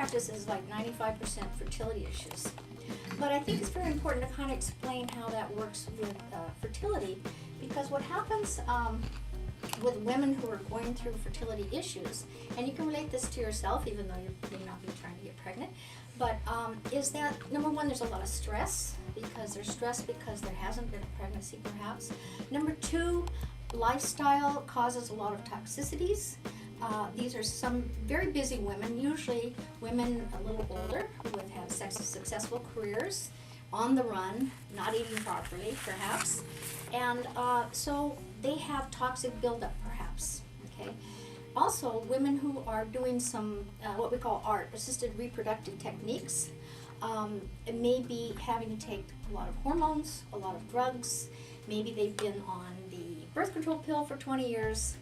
practice is like 95% fertility issues. But I think it's very important to kind of explain how that works with fertility, because what happens with women who are going through fertility issues, and you can relate this to yourself even though you may not be trying to get pregnant, but is that, number one, there's a lot of stress, because there's stress because there hasn't been a pregnancy perhaps. Number two, lifestyle causes a lot of toxicities. These are some very busy women, usually women a little older who have had successful careers, on the run, not eating properly perhaps, and so they have toxic buildup perhaps, okay? Also, women who are doing some what we call ART, assisted reproductive techniques, may be having to take a lot of hormones, a lot of drugs. Maybe they've been on the birth control pill for 20 years,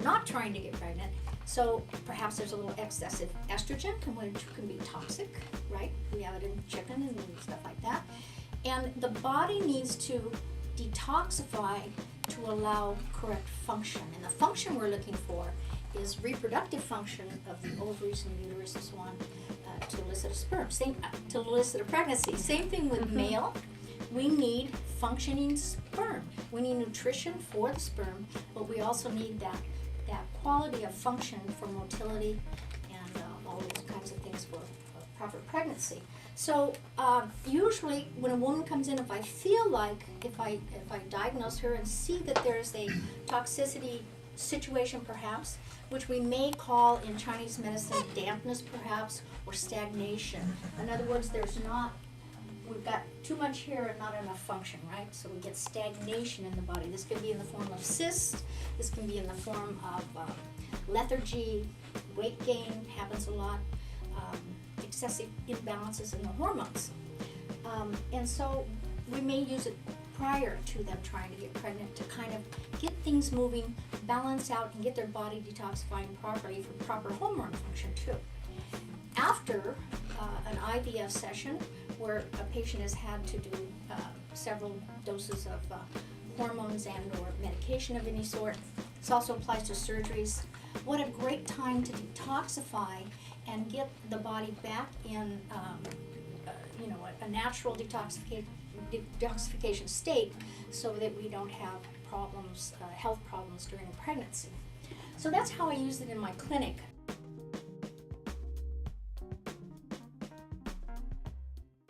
not trying to get pregnant. So perhaps there's a little excessive estrogen, which can be toxic, right? We have it in chicken and stuff like that. And the body needs to detoxify to allow correct function. And the function we're looking for is reproductive function of the ovaries and uterus and so on, to elicit a sperm, to elicit a pregnancy. Same thing with male. We need functioning sperm. We need nutrition for the sperm, but we also need that quality of function for motility and all those kinds of things for proper pregnancy. So usually when a woman comes in, if I feel like, if I diagnose her and see that there's a toxicity situation perhaps, which we may call in Chinese medicine dampness perhaps, or stagnation. In other words, we've got too much here and not enough function, right? So we get stagnation in the body. This can be in the form of cysts, this can be in the form of lethargy, weight gain happens a lot, excessive imbalances in the hormones. And so we may use it prior to them trying to get pregnant to kind of get things moving, balance out, and get their body detoxifying properly for proper hormone function too. After an IVF session where a patient has had to do several doses of hormones and or medication of any sort, this also applies to surgeries. What a great time to detoxify and get the body back in a natural detoxification state, so that we don't have problems, health problems during a pregnancy. So that's how I use it in my clinic.